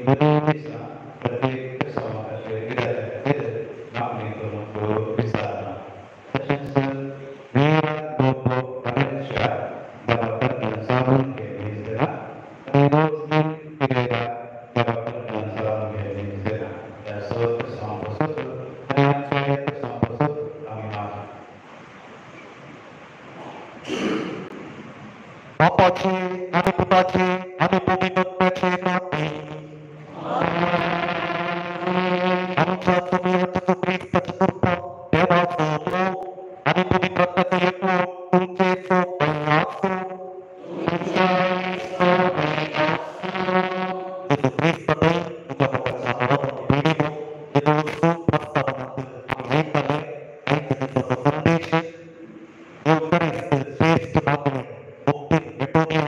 Indonesia lebih bersama tidak makni untuk bisa Vira Bobo Valencia dapat salam Indonesia Erosi Vira dapat salam Indonesia dan so bersama dengan saya bersama kami maaf. Papaci, Adi Putaci, Adi Puminut Pece Nabi. Anja Sumira Tusubri Pacipurpa, Deva Sopro, Adi Puminut Pece Yeklo, Tulce So Bayasu, Itu Krista Day, Uja Mapasahara Pemilimu, Itu Su Prasana Nanti, Angita Day, Aita Nisa Sundesi, Yultaris Tilpes Kimatune, Bukti Netonia,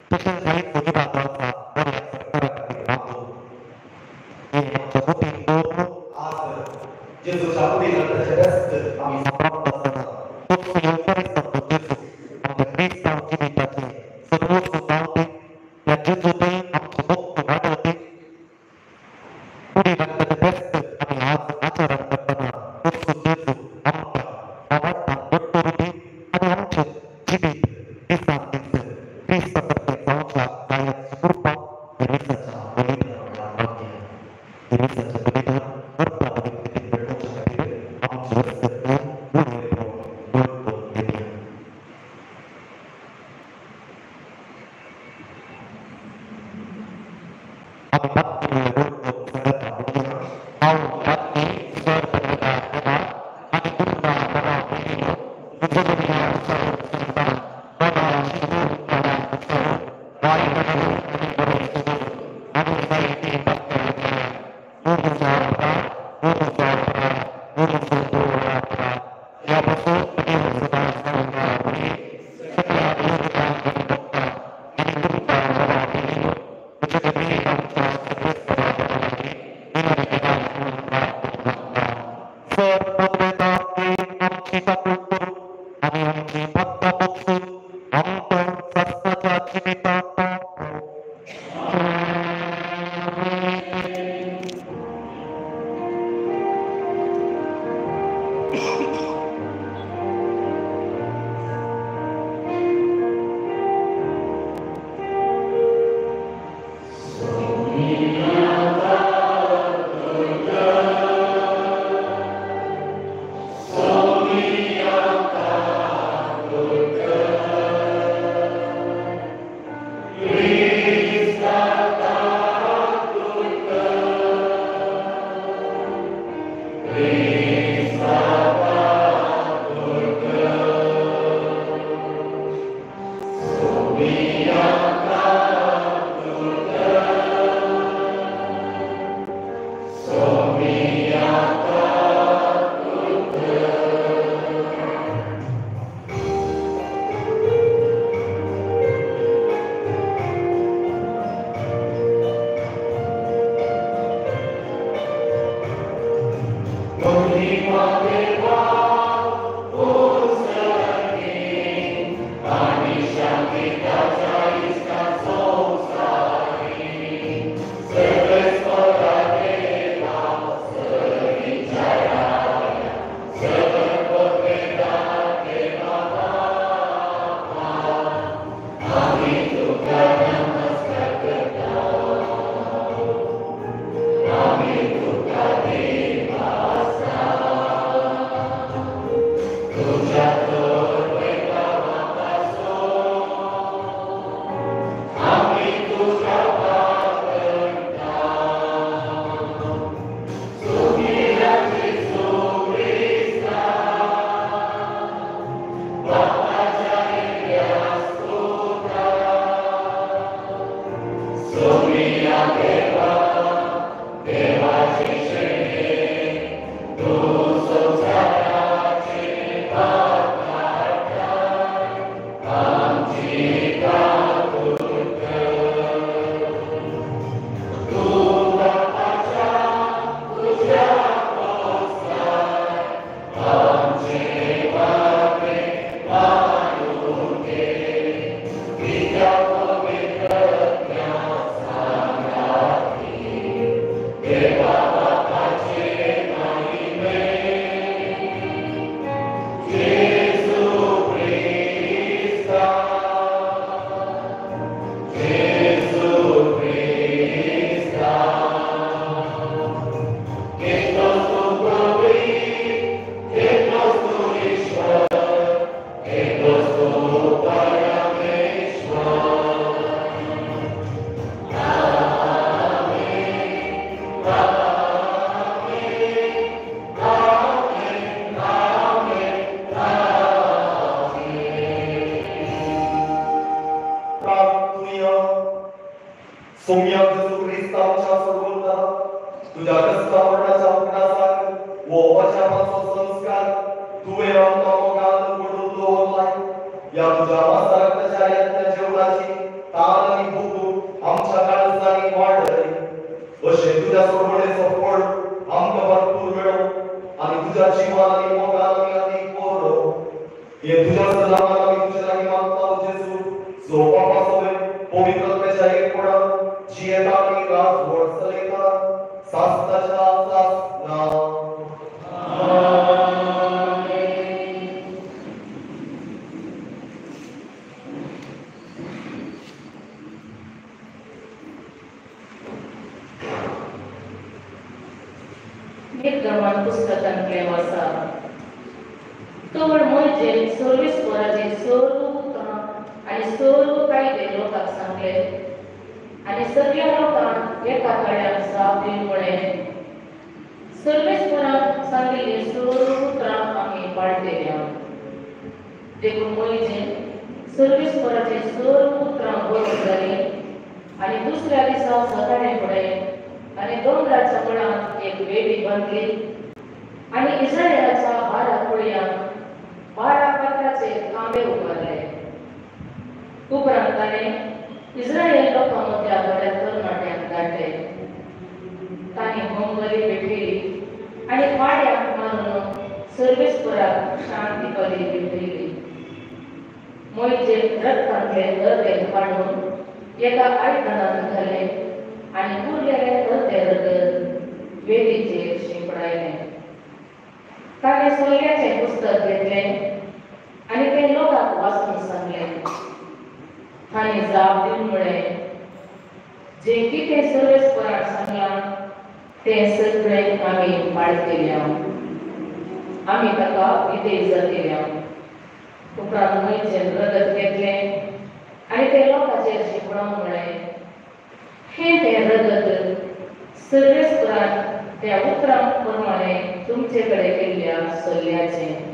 Tusen Kait Mujibah Bangsa, Warya Sektora Kaki Mampu, Ini Mencabuti Turnu, Jesus aku tidak tersedas kami saprak bersama. Tuksu Yultaris Tentu Jesus, Anda Krista Kini Tati, Seluruh Sutalti, dan Jutsu Day, Amsubuk Tumadati, Budi dan Kedebeste, Kami Acara Bertenar, Tuksu Jesus, Amta, Awatan Berturudi, Adi Amcuk, Cibit, Krista Kinse, Krista Tertib Bangsa, Rakyat Serupa, Dirisan Sebelida, Rakyat, Dirisan Sebelida, Berta Benik-benik Bernusa Kabir, Amsur Sekian, Budi Pro, Berkut Media. Empat puluh kereta dunia, tahun kaki berbeda beda, ada guna pada ini, menjadinya seluruh sebentar, pada seluruh pada seluruh, baik pada seluruh seluruh, ada baik di bagian dunia, urus apa, urus apa, ya betul betul sudah sebentar ini, setelah urusan berikutnya, ini berita pada ini. Menjadi bangsa sebut pada hari ini dengan serpoteta dengan kita kultur yang cipta bukti antar sastra cipta Saumya जेसू ख्रिस्ताच्या सोडवता तुझ्या कष्टावरणाच्या उपनासाक वो वचनाचो संस्कार तुवें आमकां मोगान पडून दवरलाय या तुझ्या मसारक्ताच्या यत्न जेवणाची तान आनी भूक आमच्या काळजांनी वाडय अशें तुझ्या सोडवणेचो फळ आमकां भरपूर मेळो आनी तुझ्या जिवान आनी मोगान आमी अदीक पळो हे तुझ्या सलामान आमी तुजे लागीं मागता जेसू जो पापा सवय पवित्रतेच्या एकपणान जियेता आनी रास व्हड चलयता सास्ताच्या सासना निर्गमन पुस्तकांतले वाचा तोवर मोइशेन सर्वीस पोराचे सर्व पुत्रां आनी सर्व कायदे लोकांक सांगले आनी सगळ्या लोकांक एका कड्याक जाप दिवन म्हळें सर्वीस पोरांक सांगिल्ली सर्व पुत्रांक आमी पाळटल्या देखून मोइशेन सर्वीस पोराचे सर्व पुत्रांक बरोबर जाली आनी दुसऱ्या दिसा सकाळीं फुडें आनी दोंगराच्या मुळांत एक वेदी बांदली आनी इस्रायेलाच्या 12 कुळयांक 12 पात्राचे खांबे उबारले उपरांत ताणें इस्रायल लोकां मदल्या बऱ्या तरणाट्यांक धाडले तांणी होमबली पेटयली आनी पाड्यांक मारून सर्वेस्पराक शांती बली पेटयली मोइशेन रक्तांतले अर्दे काडून एका आयदनांत घाले आनी उरलेले अर्दे रगत वेदीचेर शिंपडायले ताणें सोयऱ्याचें पुस्तक घेतलें आनी तें लोकांक वाचून सांगलें ताणें जाप दिवन म्हळें जें कितें सर्वेस्पराक सांगलां तें सगळें आमी पाळटल्या आमी ताका विधेय जातल्या उपरांत मोइशेन रगत घेतलें आनी तें लोकांचेर शिंपडावन म्हळें हे तें रगत सर्वेस्परान त्या उतरां प्रमाणे तुमचे कडेन केल्ल्या सल्ल्याचें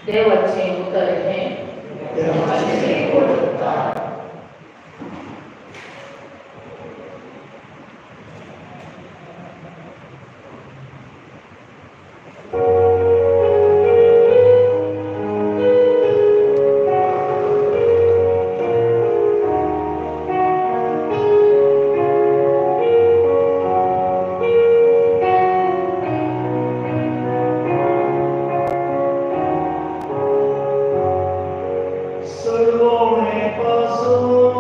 देवाचें उतर हें Servone paso,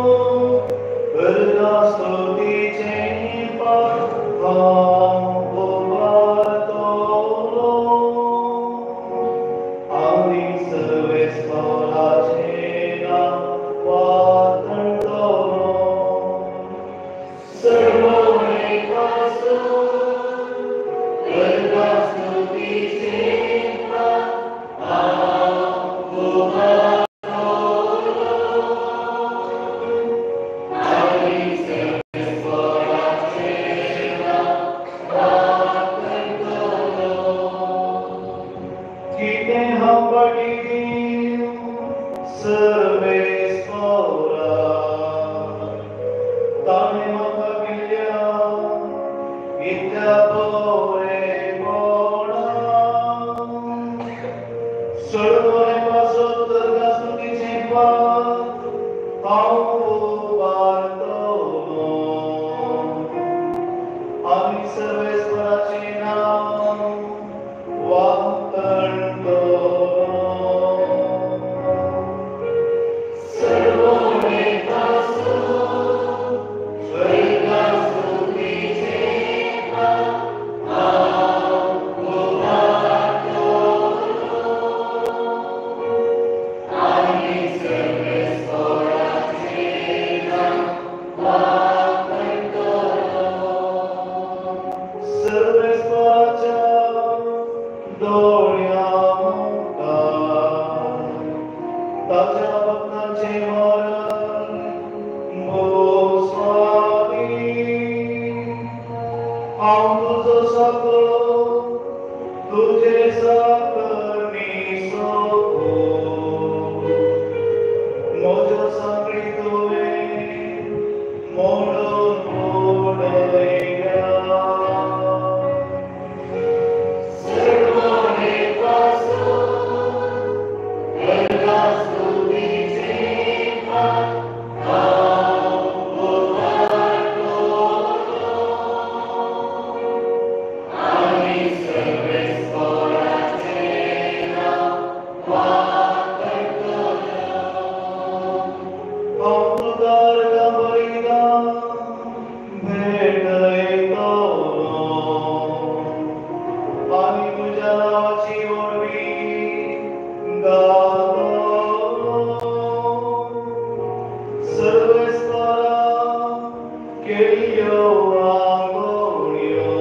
केलियो आंगोळ्यो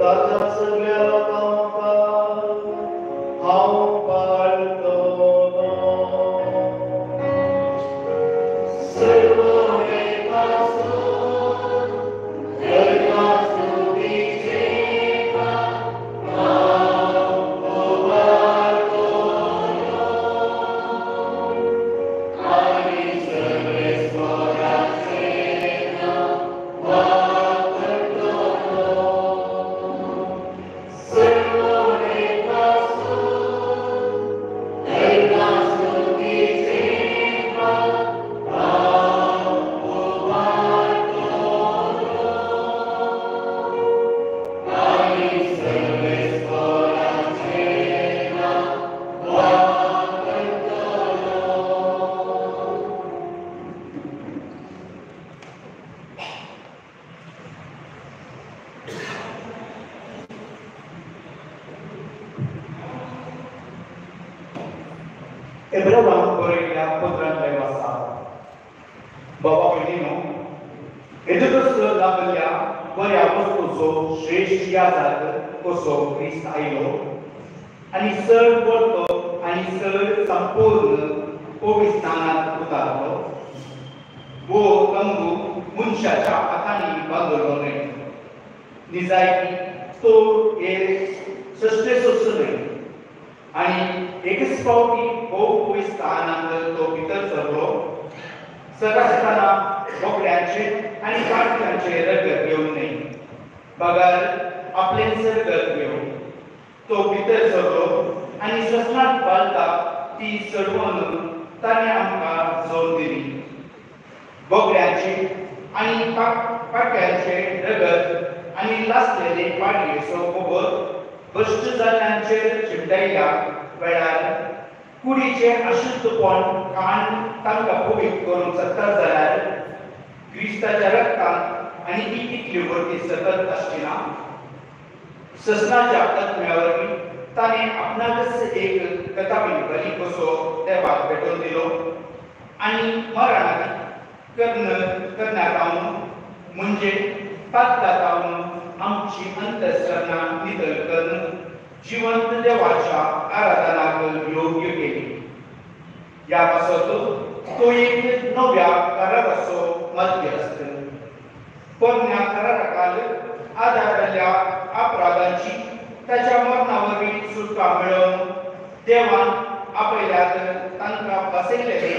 ताच्या सगळ्या कामांक हांव पाळटलो सर्व Ebrahim बरयल्या पत्रांतले वाचा बाबा भयणीनो एदुकस लागल्या बऱ्या वस्तूचो श्रेष्ठ यादाक कसो ख्रिस्त आयलो आनी चड परतो आनी चड संपूर्ण पवित्र स्नानांत उतारलो वो तंबू मनशाच्या हातांनी बांदलो न्हय निजायती तो एक सश्टेचो न्हय आनी एकच फावटी हो पवित्र स्थानांत तो भितर सरलो सदासताना बोकड्यांचे आनी पाडक्यांचे रगत घेवन न्हय बगार आपले सरगत घेवन तो भितर सरलो आनी श्वसनांत बालता ती चडवून ताणें आमकां जोड दिली बोकड्यांचे आनी पाडक्यांचे रगत आनी लासलेले पाडयेचो गोबर भ्रश्ट जाल्ल्यांचेर चिमटायल्या वेळार कुडीचे अशुद्धपण खाण तांकां पवित्र करूंक शकता जाल्यार क्रिस्ताच्या रक्तांत आनी ती कितली व्हडली सकत आसची ना ससनाच्या तत्म्यावरवी ताणें आपणाकच एक कताबी बली कसो देवाक भेटोवन दिलो आनी मरणाक करण्याक म्हणजे पातकातावन आमची अंतस्करणां नितळ करून जिवंत देवाच्या आराधनाक योग्य केली या पासत तो एक नव्या कराराचो मध्यस्थ पोरण्या कराराकाल आदारल्या अपराधांची ताच्या मरणावरवी सुटका मेळोवन देवान आपल्याक तांकां बसयलेले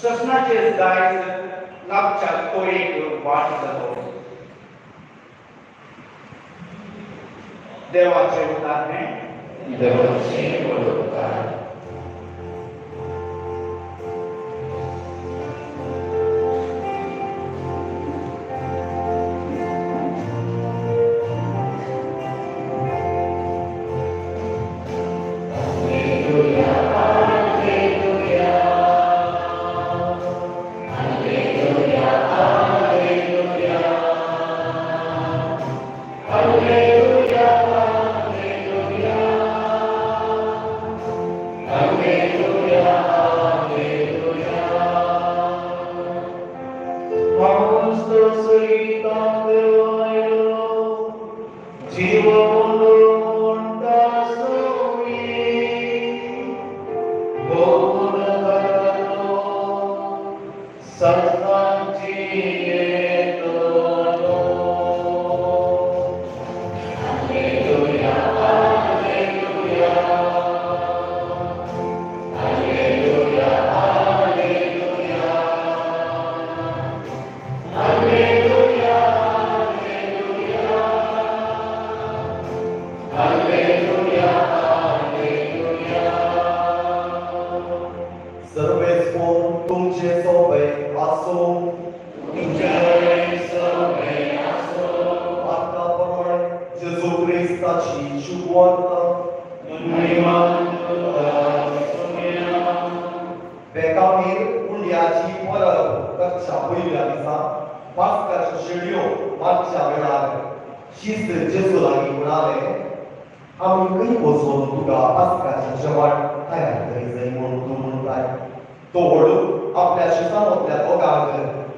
श्वसनाचे दायज लाभच्या तो एक वाट जालो देवाचे उदाहरण देवाचे उदाहरण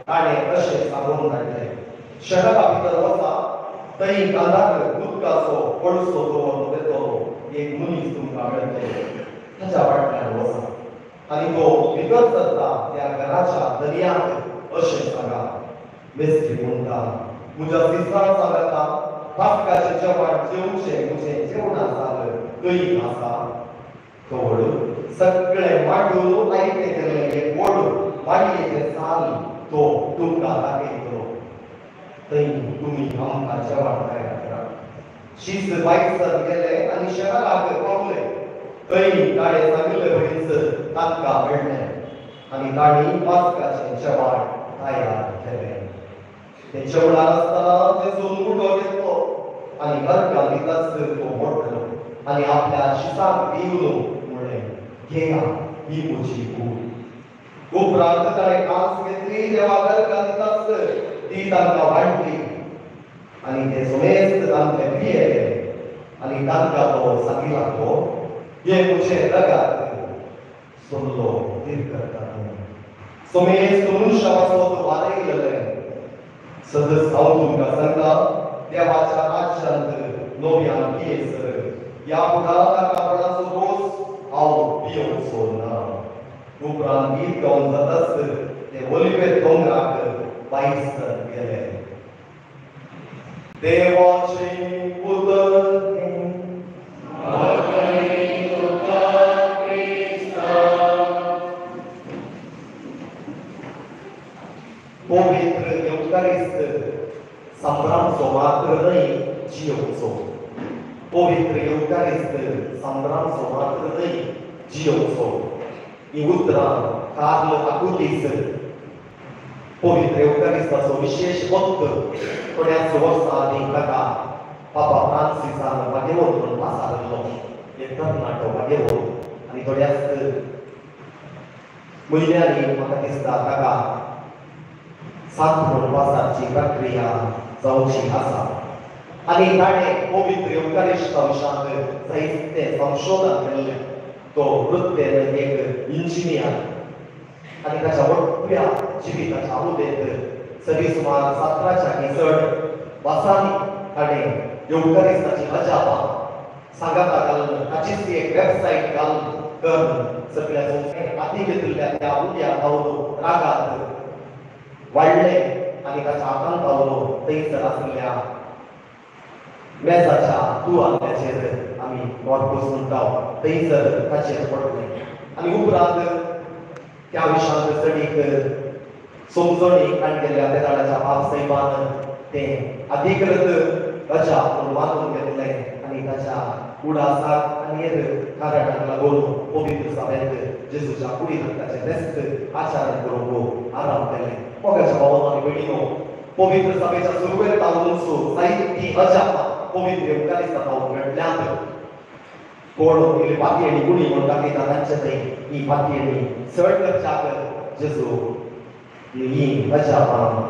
ताणे अशें सांगून धाडले शहरा भितर वचा थंय कांदाक उदकाचो पडसो दवरून येतलो एक मनीस तुमकां मेळटलो ताच्या फाटल्यान वचा आनी तो भितर सरता त्या घराच्या दर्याक अशें सांगा मेस्त्री म्हणटा म्हज्या तिसरां सांगता पास्काचें जेवण जेवचें म्हजें जेवणा जालें थंय आसा थोड सगळे मांडून आयते गेले एक व्हड वाडयेचें साल तो तुमकां दाखयतलो थंय तुमी आमकां जेवण तयार करा शिस्त बायसर गेले आनी शहराक पावले थंय ताणें सांगिल्ले भशेन तांकां मेळ्ळें आनी तांणी पास्काचें जेवण तयार केलें ते जेवणां आसतना जेजू मुठो घेतलो आनी अर्घ्यां दिताच तो मोडलो आनी आपल्या शिसाक दिवलो म्हळें घेया ही म्हजी कूड उपरांत ताणें कास घेतली देवाक अर्घ्यां दिताच ती तांकां वांटली आनी ते समेस्त तांचे पियेले आनी तांकां तो सांगी लागलो हे म्हजें रगत सोडलो दीर्घ करता समेस्त मनुश्य वाचोत वारयलेले सदस हांव तुमकां सांगता देवाच्या राज्यांत नव्यान पियेसर ह्या पुराणाचो रोस हांव पिवचो ना उपरांत गीत गावन जाताच ते ओलिवे दोंगराक बायसर गेले देवाचें उदक पवित्र एवकारिस्त संभ्रामचो मात्र न्हय जियोचो पवित्र एवकारिस्त संभ्रामचो मात्र न्हय जियोचो ही उतरां कार्ल आकुतीस पवित्र एवकारिस्ताचो विशेष भक्त थोड्याच वर्सां आदीं ताका पापा फ्रांसिसान वागेवत म्हणून पासारलो एक तरणाटो वागेवत आनी थोड्याच म्हयन्यांनी म्हाका दिसता ताका सात म्हणून पासारची प्रक्रिया जावची आसा आनी ताणें पवित्र एवकारिस्ता विशयांत जायते संशोधन केल्लें तो वृत्तेन एक इंजिनियर आनी ताच्या व्हडल्या जिविताच्या अवधेंत सरीसुमार 17च्या चड वर्सांनी ताणें एवकारिस्ताची अजापां सांगाता घालून ताचीच एक वेबसायट घालून करून सगळ्या संस्थांक हाती घेतिल्ल्या त्या उद्या पावलो रागात वाडले आनी ताच्या हातान पावलो थंयसर आसलेल्या मेजाच्या तुवाल्याचेर आमी कॉर्पस म्हणटा थंयसर ताचेर पडले आनी उपरांत त्या विशयांत चडीक समजणीक काडलेल्या बेदाळाच्या बाबसाहेबान तें अधिकृत रजा म्हणून मानून घेतलें आनी ताच्या उडासाक आनी हेर कारणांक लागून पवित्र सभेंत जेजूच्या कुडींत ताचें बेस्त आचरण करूंक आराम केलें मोगाच्या भावांनो आनी भयणींनो पवित्र सभेच्या सुरवेर पावून जायतीं अजापां पवित्र एवकारिस्ता पावून घडल्यांत कोण इल्ली पातयेणी गुणी म्हणून दाखयता तांचे थंय ही पातयेणी चड करच्याक जेजू ही अजापां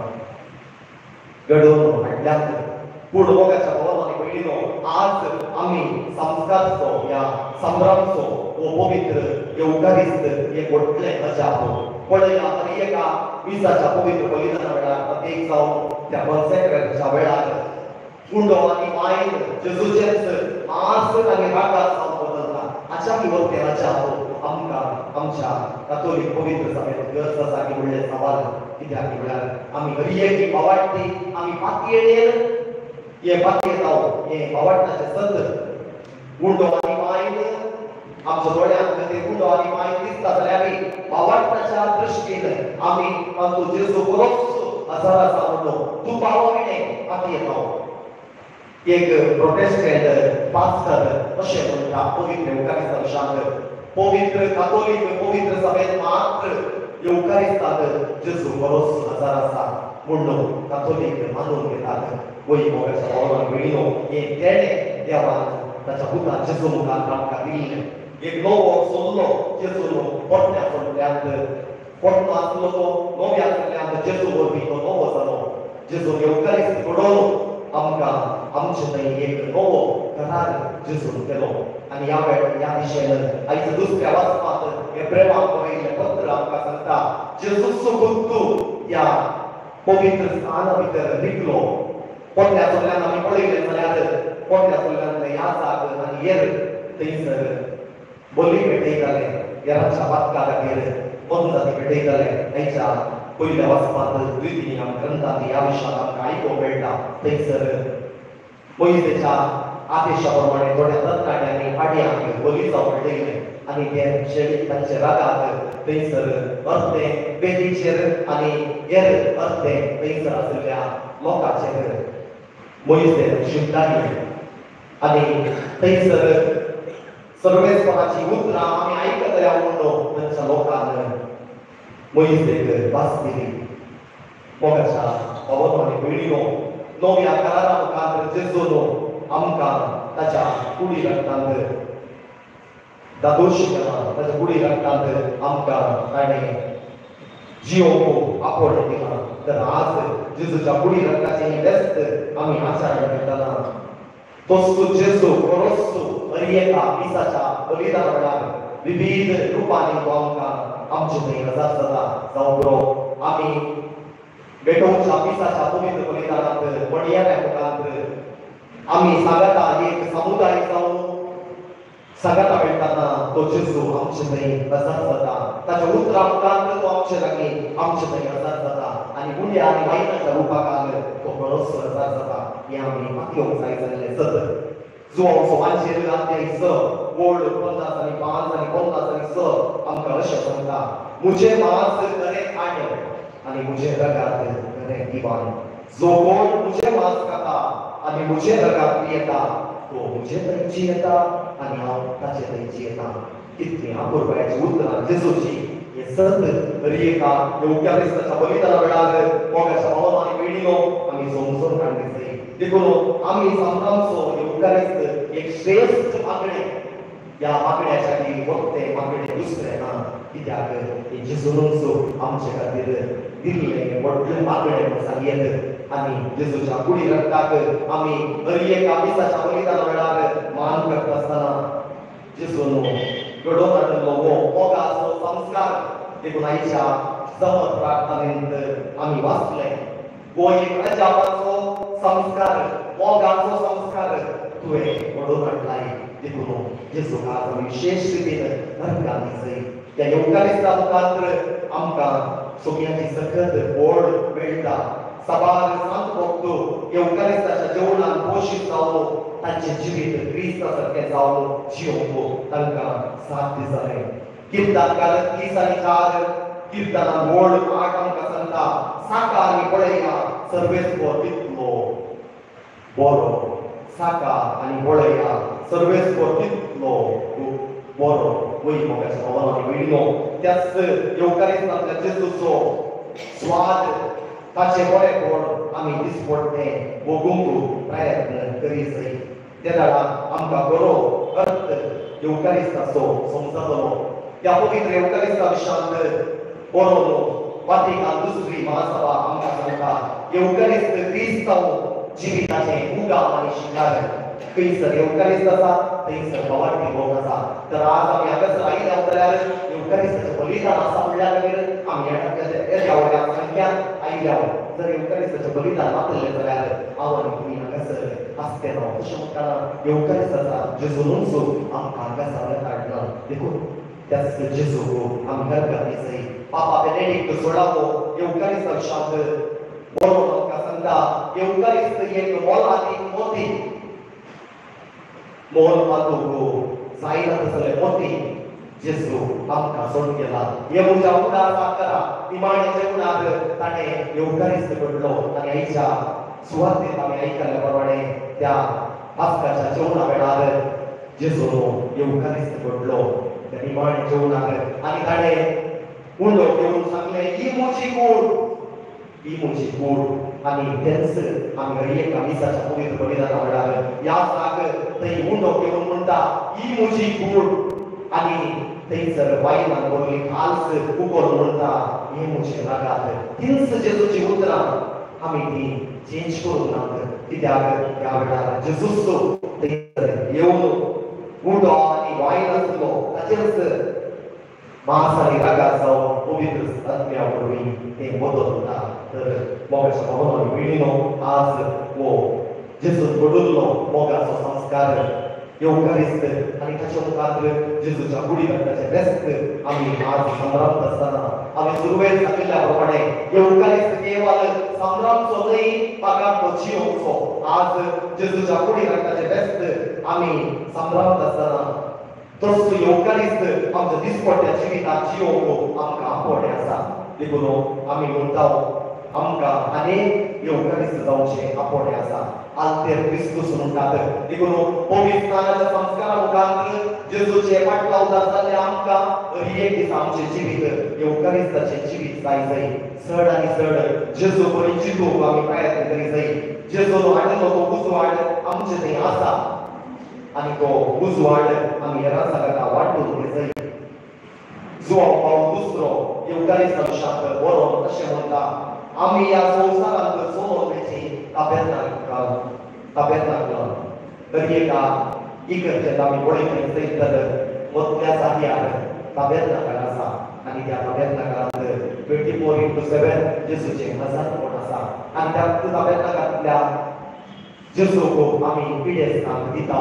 घडोवन हाडल्यांत पूण मोगाच्या भावांनो आनी भयणींनो आज आमी संस्कारचो ह्या संभ्रमचो हो पवित्र एवकारिस्त एक व्हडलें अजाप पळया आनी एका विसाच्या पवित्र बलिदाना वेळार प्रत्येक जावन त्या कॉन्सेक्रेशनच्या वेळार कुंडो आनी मायन जेजूचेच आस आनी रागात जावन बदलता अशा किंवा अजाप आमकां आमच्या कातोलीक पवित्र सभेंत गरज आसा की व्हडले सवाल कित्याक म्हळ्यार आमी हरी एक भावार्थी आमी पातयेर हे पातयेर जावं हे भावार्थाचे संत कुंडो आनी मायन आमच्या दोळ्यांत ते कुंडो आनी मायन दिसता जाल्यार आमी भावार्थाच्या दृश्टीन आमी तांचो जेजू बरोच आजार आसा म्हणून तूं पावोविणे पातयेर जावं एक प्रोटेस्टंट पास्टर अशें म्हणटा पवित्र एवकारिस्ता विशयांत पवित्र कातोलीक पवित्र सभेंत मात्र एवकारिस्तांत जेजू बरोच आजार आसा म्हणून कातोलीक मानून घेतात वय मोगाच्या भावांनो आनी भयणींनो हे तेणें देवान ताच्या पुतान जेजू मुखार आमकां दिल्लें एक नवो सोल्लो जेजू पोरण्या फुडल्यांत पोरनो आसलो तो नव्या फुडल्यांत जेजू वरवीं तो नवो जालो जेजू एवकारिस्त घडोवन आमकां आमचे थंय एक नवो करार जेजून केलो आनी ह्या दिशेन आयज दुसऱ्या वाचपांत हे प्रेमाक बरयल्लें पत्र आमकां सांगता जेजूचो गुत्तू ह्या पवित्र स्थाना भितर रिकलो पोटल्या सोल्ल्यान आमी पळयलें जाल्यार पोटल्या सोल्ल्यान ह्या जाग आनी एर थंयसर बली भेटयताले येराच्या बातका खातीर बंदाती भेटयताले हेच्या पयल्या वचपांत द्वितीय ग्रंथांत ह्या विशयान आमकां आयकूंक मेळटा थंयसर मोइजेच्या आदेशा प्रमाणे थोड्या तरणाट्यांनी पाडयांक बली जावं भेटयलें आनी ते शेळीक तांचे रागाक थंयसर अर्दे वेदीचेर आनी एर अर्दे थंयसर आशिल्ल्या लोकांचेर मोइजे शिंपडायले आनी थंयसर सर्वेस्पराची उतरां आमी आयकतल्या म्हणून तांच्या लोकांन मोइजेक भास दिली मोगाच्या पवनांनी पिळिलो नव्या करारा मुखार जेजून आमकां ताच्या कुडी रक्तांत दादोशी केला ताच्या कुडी रक्तांत आमकां ताणें जियोवंक आपोळ दिला तर आज जेजूच्या कुडी रक्ताची व्यस्त आमी आचार करतना तोच जेजू परस्तू अरियेका पिसाच्या बलिदान वेळार विविध रुपांनी तो आमकां आमचे थंय हजर जाता जावं बरो आमी बेटोवच्या पिसाच्या पवित्र बलिदानांत मडयाऱ्या मुखांत आमी सांगता एक समुदाय जावन सांगता मेळटाना तो जेजू आमचे थंय हजर जाता ताच्या उतरां मुखांत तो आमचे लागीं आमचे थंय हजर जाता आनी गुंड्या आनी वायनाच्या रुपाक तो परस्तू हजर जाता हें आमी मातयेवंक जाय जाल्लें सतत जुवांव सोमांचेर अध्याय 6 वोड 50 आनी 5 आनी 50 आनी 6 आमकां अशें सांगता मुझे मांस करे खाणे आनी मुझे रगत करे दिवान जो कोण मुझे मांस खाता आनी मुझे रगत पियेता तो मुझे थंय जियेता आनी हांव ताचे थंय जियेता कितलीं आपुरबायाची उतरां जेजूची हे सत रियेका येवक्यारिस्ताच्या बलिदाना वेळार मोगाच्या भावनांनी मेळिल्लो आमी समजून काडले देखून आमी समजावचो येवक्यारिस्त एक श्रेष्ठ मागणे या मागण्याच्या खातीर फक्त मागणे दुसरे ना कित्याक हे जेजूनचो आमचे खातीर दिल्लें व्हडलें मागणें म्हूण सांगयेत आनी जेजूच्या कुडी रक्ताक आमी अरियेका पिसाच्या बलिदाना वेळार मान करता आसतना जेजून घडोवन हाडिल्लो हो मोगाचो संस्कार देखून आयच्या सहज प्रार्थनेंत आमी वाचलें हो एक राजापाचो संस्कार मोगाचो संस्कार तुवें घडोवन हाडलाय देखून जेजूक आज आमी विशेष रितीन धन्यवाद दिसय त्या येवकारिस्ता मुखार आमकां सोम्याची सखत ओड मेळटा सबार सांत भक्त येवकारिस्ताच्या जेवणान पोशीत जावन तांचें जिवीत क्रिस्ता सारकें जावन जियोवंक तांकां साथ दिताले किर्तनकार 30 आनी 4 किर्तनां वोड 8 आमकां सांगता साका आनी पळया सर्वेस्पर तितलो बरो साका आनी पळया सर्वेस्पर तितलो बरो वय मोगाच्या भावनांनी मेळिल्लो त्याच येवकारिस्तांतल्या जेजूचो स्वाद ताचे बरेपण आमी दिसपट्टे भोगूंक प्रयत्न करीत त्या वेळार आमकां बरो अर्थ येवकारिस्ताचो समजतलो त्या पवित्र येवकारिस्ता विशयांत बरो वातिकान दुसरी महासभा आमकां सांगता येवकारिस्त क्रिस्तांव जिविताचें उगाम आनी शिकार खंयसर येवकारिस्त आसा थंयसर भवाटी भोग आसा तर आज आमी हांगासर आयल्या जाल्यार येवकारिस्ताचें बलिदान आसा म्हणल्यार आमी ह्या व्हडल्या संख्यान आयल्या जर येवकारिस्ताचें बलिदान नासलें जाल्यार हांव आनी तुमी हांगासर आसते ना अशें म्हणटाना येवकारिस्ताचा जेजूनचो आमकां हांगासर काडला देखून त्याच जेजूक आमी घरघर दिसय पापा बेनेडिक्ट 16वो येवकारिस्ता विशयांत बरो आमकां सांगता येवकारिस्त एक मोलादीक मोती मोल मातूक जायना तसले मोती जेजू आमकां सोडून गेला येवच्या उदार साकरा निमाणे जेवणाक ताणें येवकारिस्त घडलो आनी आयच्या सुवातेंत आमी आयकल्ल्या प्रमाणे त्या पास्काच्या जेवणा वेळार जेजून येवकारिस्त घडलो त्या निमाणे जेवणाक आनी ताणें उंडो घेवन सांगलें ही म्हजी कूड आनी तेंच आमी हरियेका मिसाच्या पवित्र बलिदाना वेळार ह्या जाग थंय उंडो घेवन म्हणटा ही म्हजी कूड आनी थंयसर वायनान भरली खाल्स उकोल म्हणटा हे म्हजे रागात तीच जेजूची उतरां आमी ती चेंज करूंक नात कित्याक ह्या वेळार जेजूचो थंयसर येवन उंडो आनी वायन आसलो ताचेरच मासाने रागात जाऊन पवित्र आत्म्यावरवी ते बदल होता तर मोगाच्या भवनावर विणीनो आज वो जेजून घडूल्लो मोगाचो संस्कार येवकारिस्त आणि ताच्या मुखार जेजूच्या कुडी घालपाचे बेस्त आमी आज संभ्रमत आसतना आमी सुरवेर सांगिल्ल्या प्रमाणे येवकारिस्त केवळ संभ्रमचो न्हय म्हाका तो जियोचो आज जेजूच्या कुडी घालपाचे बेस्त आमी संभ्रमत आसतना तसो येवकारिस्त आमच्या दिसपट्ट्या जिवितांत जियोवंक आमकां आपणे आसा देखून आमी म्हणटा आमकां अनेक येवकारिस्त जावचे आपणे आसा आल्तेर क्रिस्तूस म्हणटात देखून पवित्र स्नानाच्या संस्कारा मुखार जेजूचे फाटला उदार जाल्ले आमकां हर एक दीस आमचें जिवीत येवकारिस्ताचें जिवीत जाय चड आनी चड जेजू बरी चिंतूंक आमी प्रयत्न करी जाय जेजून हाडिल्लो तो उजवाड आमचे थंय आसा आनी तो उजवाड आमी हेरां सगळ्यांक वांटून उडय जाय जुआंव पावल दुसरो येवकारिस्ता विशयांत बरोवन अशें म्हणटा आमी ह्या संवसारांत चलोवपाची ताब्यांत तरी एका इकडच्यान आमी पळयत जायत जाल्यार मदल्या जाग्यार ताब्यांत आसा आनी त्या ताब्यांत 24/7 जेजूचें हजर आसा आनी त्या ताब्यांतल्या जेजूक आमी पिडेस्तांक दिता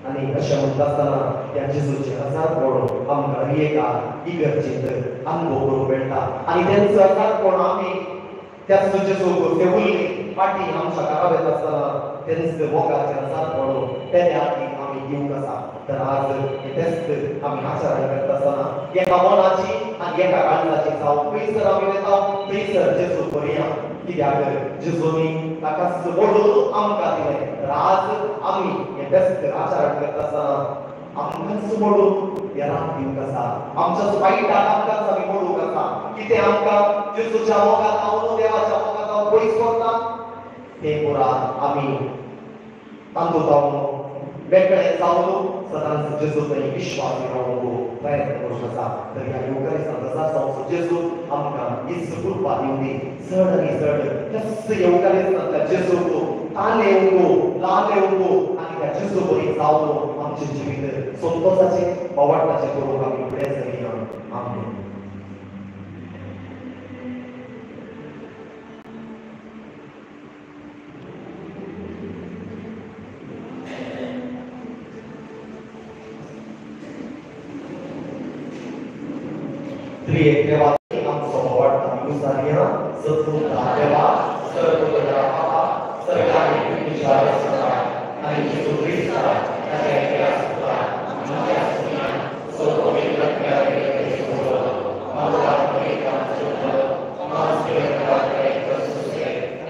आनी अशें म्हणटा आसतना त्या जेजूचें हजरपण आमकां हर एका इगर्जेंत अनुभव करूंक मेळटा आनी तेंचो हजरपण आमी त्या जेजूक सेवुल्ली फाटी आमच्या घरा येत आसतना तेंच मोगाचें हजरपण तेन्या खातीर आमी दिवंक आसा तर आज हे तेस्त आमी आचरण करता आसतना एका मनाची आनी एका काळजाची जावं खंयसर आमी वता थंयसर जेजू करया कित्याक जेजूनी ताका सोडून आमकां दिलें तर आज आमी हे तेस्त आचरण करता आसतना आमकांच मोडून हेरांक दिवंक आसा आमच्या वायटाक आमकांच आमी मोडूंक आसा कितें आमकां जेजूच्या मोगात हांव देवाच्या मोगात हांव पयस करता ते पुरा आमी तांदूळ वेगळे जावन सदांच जेजू थंय विश्वास रावूंक प्रयत्न करूंक आसा तर ह्या येवकारिस्तांत जावचो जेजू आमकां हीच कृपा दिवं दी चड आनी चड तस येवकारिस्तांतल्या जेजूक ताले येवंक लाभ येवंक आनी त्या जेजू बरी जावन आमचें जिवीत संतोशाचें पवाटाचें करूंक आमी फुडें सरया आमीन त्रिएक देवाची आमचो आवडता मुसारिया सत्पुरुषा देवा सर्वोपरा बाबा सर्वांनी विचार सदा आणि येशू ख्रिस्ता त्याच्या सुद्धा आमच्या सुना सर्वोपरा त्याचे सुद्धा माझा प्रेम सुद्धा माझे प्रार्थना करते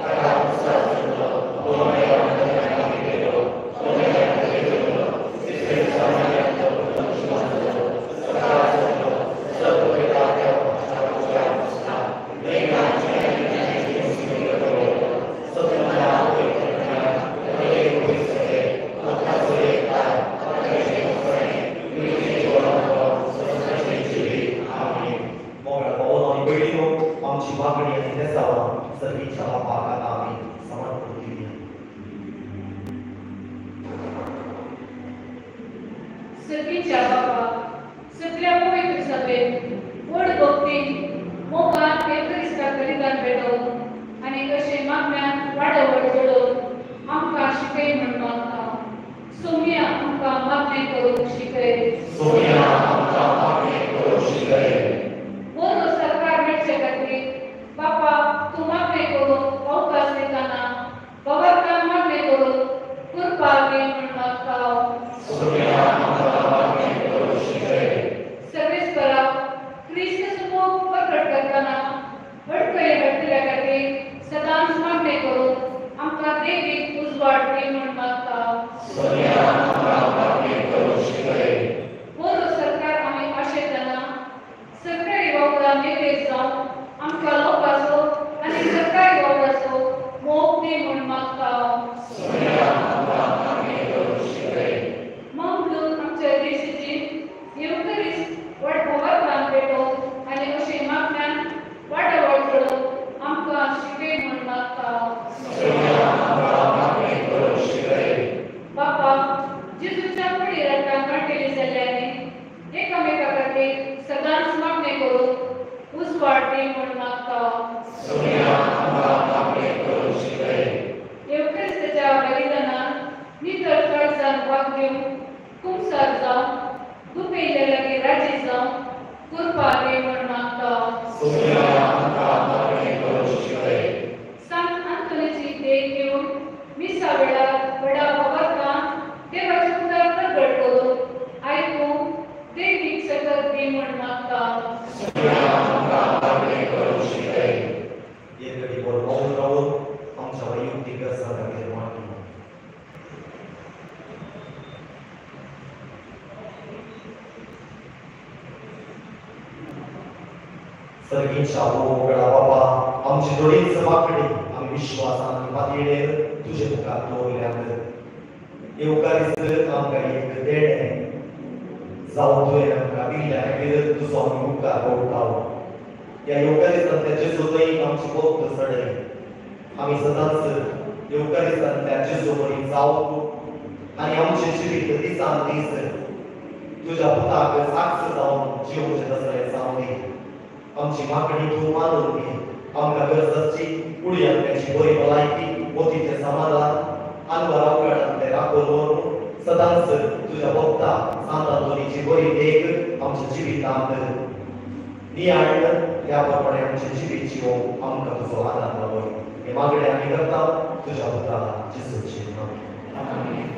आता सुद्धा दोन्ही आम्ही केलो दोन्ही आम्ही केलो तिथे समाजात सगळीच्या बाबा सगळ्या पवित्र सभेत व्हड भक्तीन मोगान येवकारिस्ताक बलिदान पेटोवन आनी कशें मागण्यांत वाडवड जोडोवन आमकां शिकय म्हूण मागता सोम्या आमकां मागणें करूंक शिकय बरो सरकार मेळचे खातीर बापा तूं मागणें करून अवकाश दिताना भगवंतान मागणें करून कृपा दी म्हूण मागता सर्वेस्परा क्रिस्त समोर देख येऊन मिसा वेळार व्हडा भगवंतान देवाचे उदार प्रगट करून आयकून देवीक सतत दी म्हण मागता. एक घडी वर मौन राहून आमच्या वैयक्तिक गरजा निर्माण केल्या. सर्गींच्या मोगळा बाबा आमची दोळीच वाकडी आम्ही विश्वासाने पातळीर तुझे मुखार दवरल्यात. येवकारीच आमकां एक देणे जावं तुवें आमकां दिल्ल्या खातीर तुजो आमी उपकार करतां. या येवकारीसान त्या जेजूचोय आमची भक्त सडय. आमी सदांच येवकारीसान त्या जेजू बरी जावं आनी आमचें जिवीत दिसान दीस तुज्या पुताक साक्ष जावन जिवचें तसलें जावं दी. आमची मागणी तूं मानून घे. आमकां गरजेची कुडी आमची बरी भलायकी मोतीचें समाधान अनवरावकाळांतले राखोल व्हरून सदांच तुज्या भक्ता सांतांतोनीची बरी देख आमच्या जिवितांत नियाळ ह्या प्रमाणे आमचें जिवीत जिवोवंक आमकां तुजो आदार लावय. हे मागणें आमी करता तुज्या पुता जेजूचे नांवान. आमीन.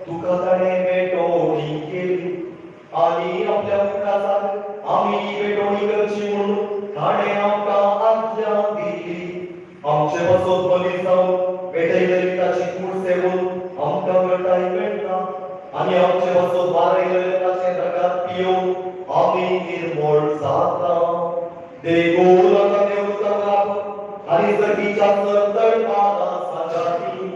तुका ताणे बेटोणी केली आनी आपल्या पुत्राचा आम्ही भेटवणी करची म्हणून ताणे आमकां आज्ञा दिली आमचे बसोत बली जावन भेटयलेली ताची कूड सेवून आमकां घटाय मेळटा आणि आमचे बसोत वारयलेले ताचे रगत पिवून आम्ही निर्मळ जाता देगो आमकां देवता आणि जगीच्या तळपाला सांगाती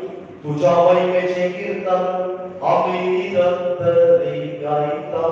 तुझ्या महिमेचे कीर्तन आम्ही निरंतरी गायता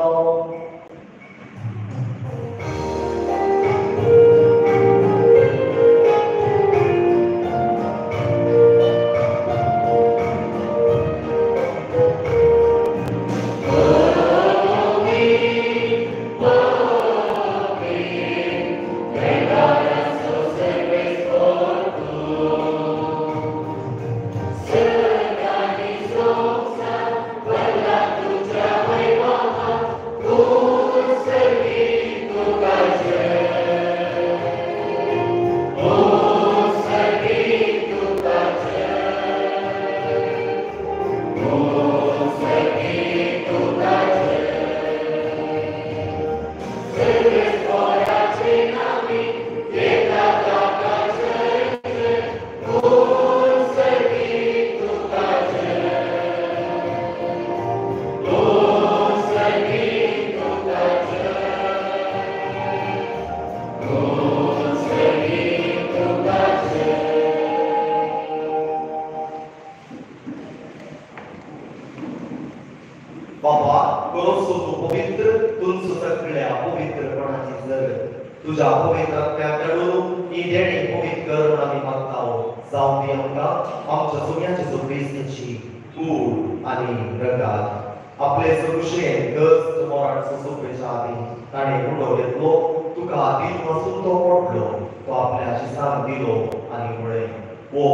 बाबा करोसो तू पवित्र तुमचो सगळ्या पवित्रपणाची जगत तुझ्या पवित्रत्या कडून ही देणी पवित्र करून आम्ही मागताव जाऊन दी आमकां आमच्या सगळ्यांची जोडीची कूड आणि रगात आपले सगळें गस्त मोराचो सोपेच्या आदी ताणें उडवलेलो तुका आदी पासून तो पडलो तो आपल्याची सांग दिलो आणि म्हळें वो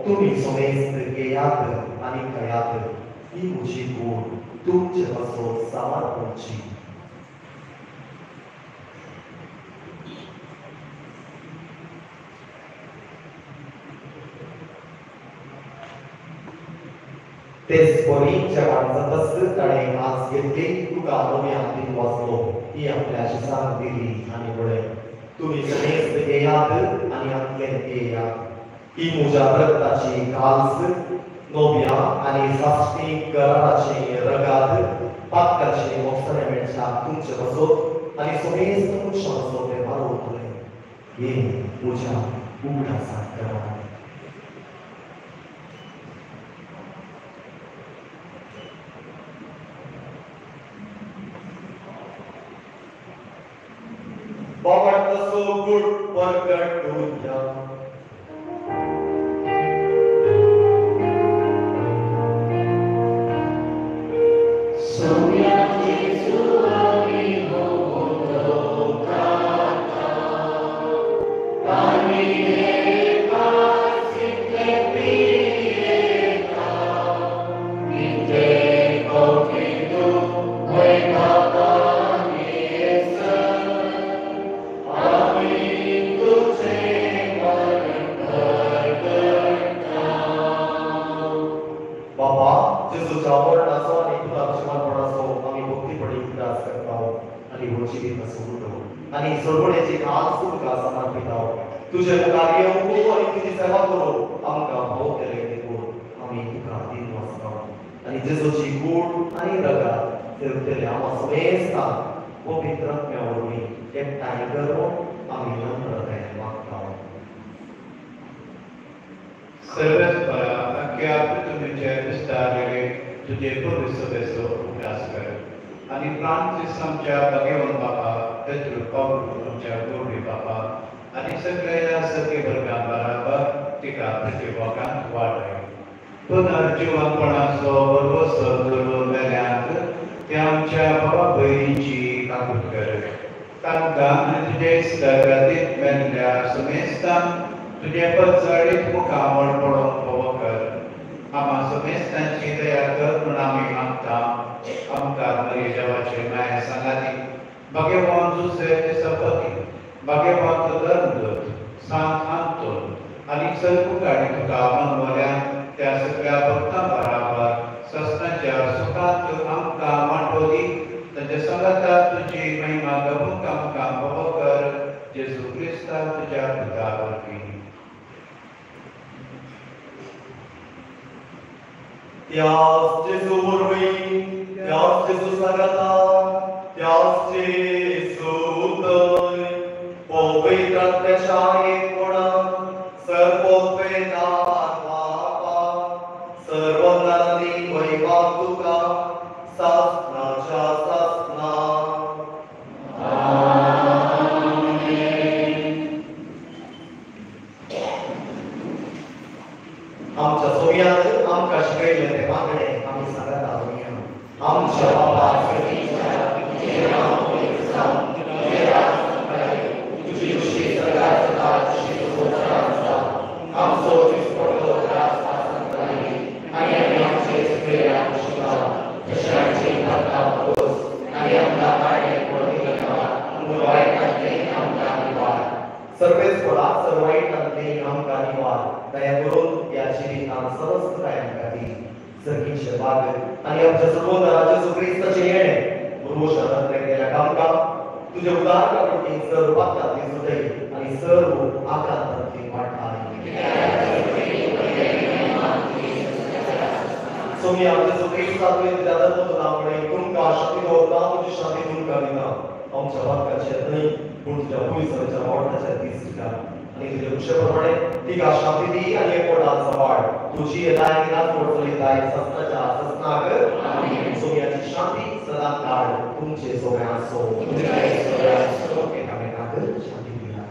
तुम्ही समेस्त घेयात आणि खायात ही म्हजी कूड तुमचे बसोत समर्पणची तेच पोरींच्या माणसातच ताणें आज घेतली तुका नवी हातीन वाचलो ही आपल्याची सांग दिली आणि म्हळें तुम्ही समेस्त घेयात आणि आपल्यान घेयात ही म्हज्या रक्ताची काल्स नोव्या आणि साश्टी कराराचे रगात पातकाचे मोक्षणे मेळच्या तुमचे बसोत आणि समेस्त तुमच्या बसोत ते मारून हे तुझ्या उघडा सांगता बाबा सो गुड प्रगट तुझ्या आणि सोडवण्याची काल तुमका समर्पिताव तुझे कार्य उभो आणि तुझी सेवा करो आमका भाव केले देखो आम्ही तुका दिन वाचताव आणि जेजूची कूड आणि रगत तेवतेले आम्हा समेस्ता पवित्र आत्म्यावरवी एकठांय करून आम्ही नम्रताय मागताव सर्वस्परा अख्ख्या पृथ्वीच्या विस्तारलेले तुझे पवित्र सभेचो उपास कर आणि फ्रांसिस आमच्या भगवान बाबा पेत्र पाऊल आमच्या गोडी बाबा आणि सगळ्या सगळे वर्गां बराबर तिका प्रतिभोगांत वाडय पुनर्जीवनपणाचो बरोसो दवरून वेल्यांत ते आमच्या बाबा भयणीची काकूट कर तांकां आनी तुजे इश्टागतींत मेल्ल्या समेस्तान तुजे पचळीत मुखामळ पडोवंक फोव कर आम्हा समेस्तांची दया कर म्हूण आमी मागता आमकां मरी देवाचे माया सांगाती भगवान जुसेफ सपती भगवान धर्मदूत सांत आंतोन आणि सर्वकाळी तुका मनवल्या त्या सगळ्या भक्तां बराबर सस्तांच्या सुखांत आमकां मांडोदी तांच्या संगताक तुजी पुत्राची महिमा गमूक आमकां बोबो कर जेजू क्रिस्ता तुज्या पुता वरवीं त्याच जेजू वरवीं त्याच जेजू सांगता त्याच जेजू थंय पवित्रात्म्याच्या एकपणान सर्वोपेदान बापा सर्व नरांनी वैभव तुका सासनाच्या सासना आमच्या सोय्यान आमकां शिकयलें तें वांगडे आमी सांगता आमच्या बापाची सर्वेस्वरा सर्वाईटांतले आमकां निवार दया करून या जिवितांत समस्त काय आमकां दी सर्गीचे वाग आनी आमच्या सर्वोदराचे जेजू क्रिस्ताचे येणे रोशांत केल्या आमकां तुजे उदार कापटी सर्व भक्तांतली सुटय आनी सर्व आकांतांतली वाडटाय सोमी आमचे जेजू क्रिस्ताचे तुज्या धर्मदूतांकडे तुमकां शांती दवरता तुजी शांती तुमकां दिता आमच्या भक्ताचे न्हय पूण तुज्या पवित्राच्या वावरताच्या दीस दिता आनी तुजे खुशेप्रमाणे तिका शांती दी आनी एकवटान सांबाळ तुजी येदाय किनात चलयताय सस्ताच्या सस्नाक आमीन सोम्याची शांती सदां काळ तुमचे सोम्या आसो एकामेकांक शांती दिता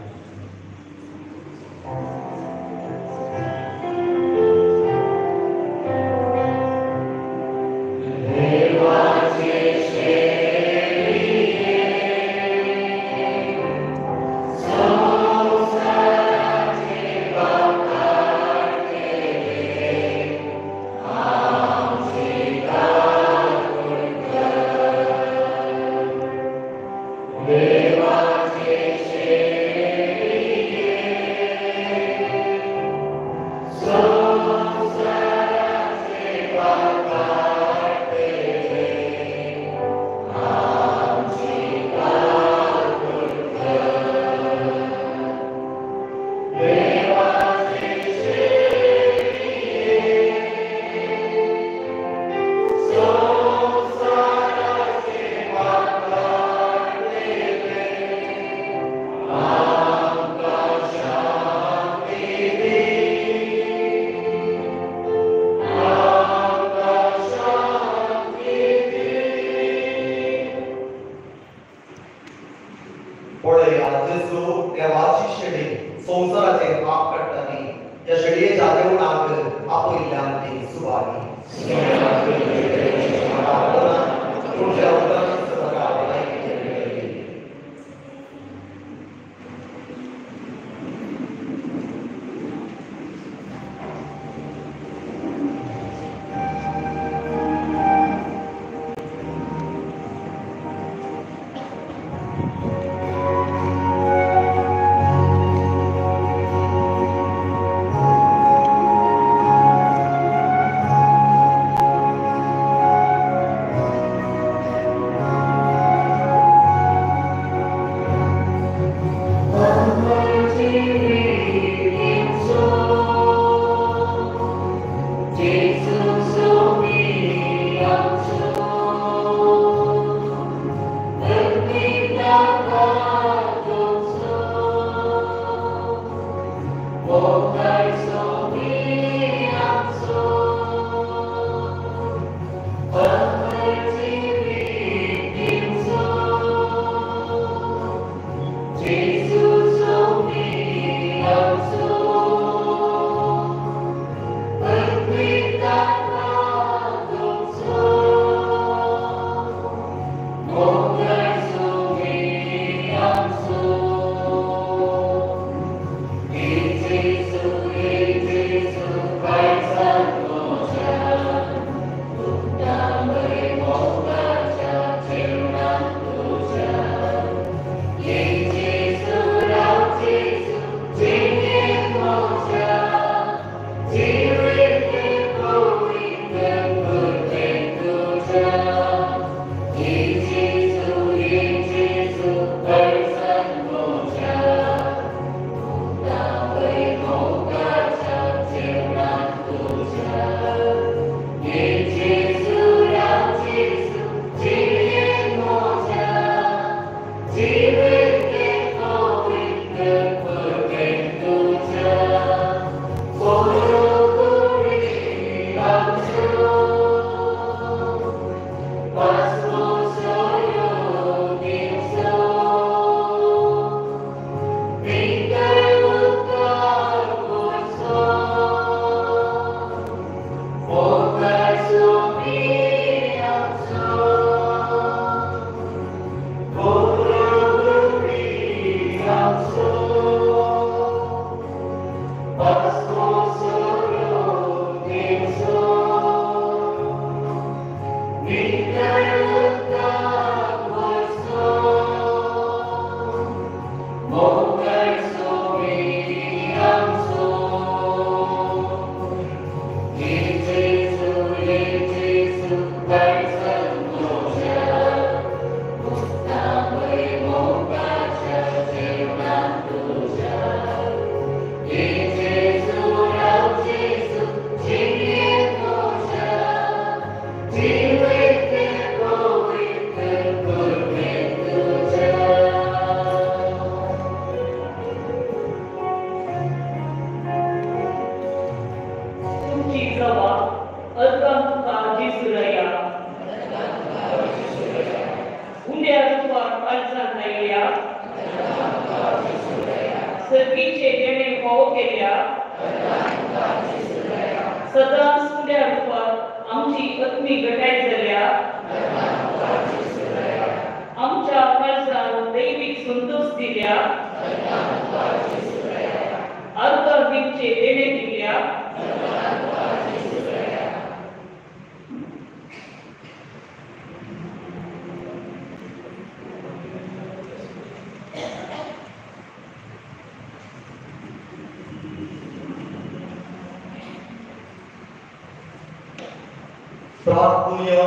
प्रार्थूया.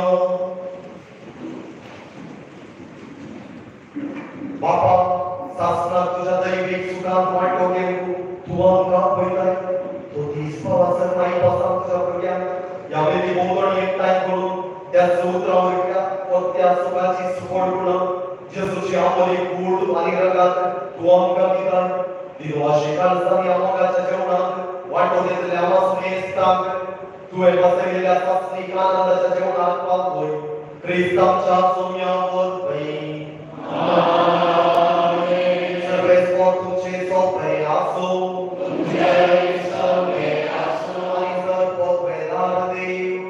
बापा, शासनात तुझ्या दैविक सुखात वाटो घेऊ तू आमकां पळयताय. तो दीस पावसाक मागीर पावसाक तुझ्या भुरग्यांक ह्या वेळी बोंगण एकठांय करून त्या समुद्रा वयल्या व त्या सुखाची सुपड करून जेजूची आमोली कूड आनी रगात तू आमकां दिताय. दिनवाशिकाल दिसांनी आमोगाच्या जेवणाक वाटो देतल्या आमासून येस्ताक तुवें बसयलेल्या सासणीक आनंदाच्या जेवणाक पावय. क्रिस्त आमच्या सोम्यावर पळय. आमेन. सगळे स्वर तुमचे सोपे आसो. तुमचे सगळे आसो. आणि सर्व वेदार देव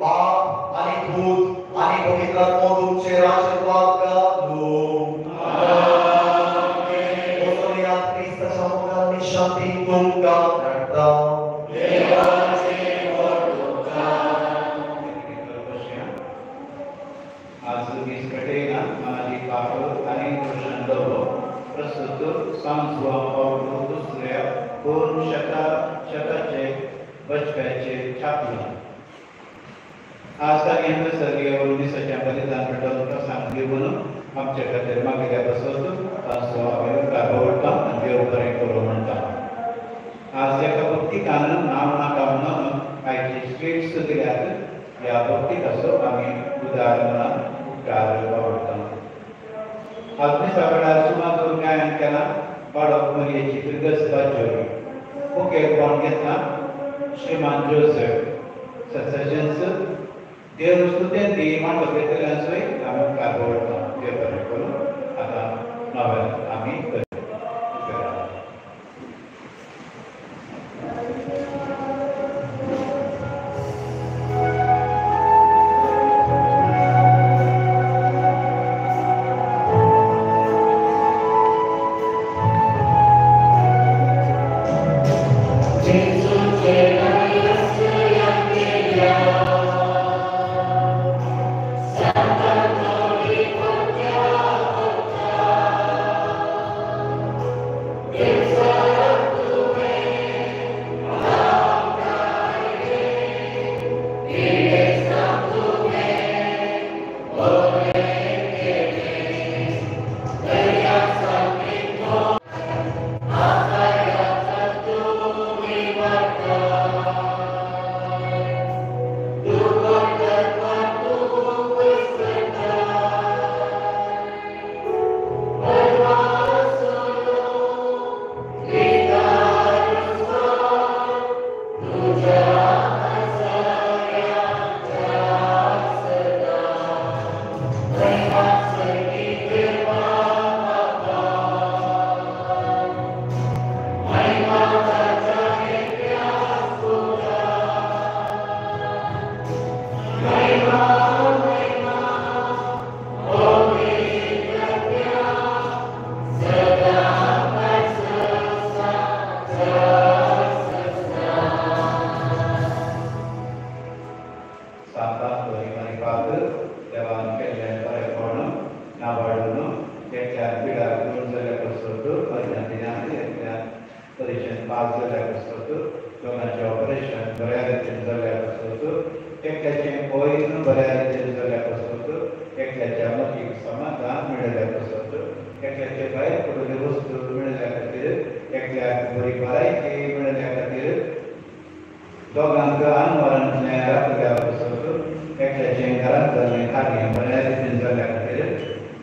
बाप आणि पूत आणि पवित्र आत्मा तुमचे आशीर्वाद घालो. आमेन. ओसोनियात क्रिस्ताच्या मुखांनी शांती तुमकां धाडटा. सर्गीय बलिदान भेटवून सांगली म्हणून आमच्या खातीर मागिल्ल्या बसत तांचो आमी गाभवता आनी देव बरें करूं म्हणटा. आज एका भक्तिकान नांव नाका म्हणून आयची स्वीट्स दिल्यात. ह्या भक्तिकाचो आमी उदार मनान उपकार वावरता. आजमी साकडा सुमार गायन केला बाळक मरियेची फिरगस बाजोरी. मुखेल कोण घेतला श्रीमान जोसेफ सत्सजन्स देव स्तुतेन दी मांडवकेतल्यांचोय आमी उपकार वावरता. देव बरें करूं. आतां नव्यान आमी Santa Gloria, पिढा 2 जाल्यापासून अर्जेंटिनान एकल्या परीक्षेन पास जाल्यापासून दोगांचें ऑपरेशन बऱ्या रितीन जाल्यापासून एकल्याचें पयन बऱ्या रितीन जाल्यापासून एकल्याच्या मतीक समाधान मेळिल्ल्यापासून एकल्याचे भायर पडिल्ले वस्तू मेळिल्ल्या खातीर एकल्याक बरी भलायकी मेळिल्ल्या खातीर दोगांक आनवरांतलें राखल्या पासून एकल्याचें घरांत जाल्लें कार्य बऱ्या रितीन जाल्ल्या खातीर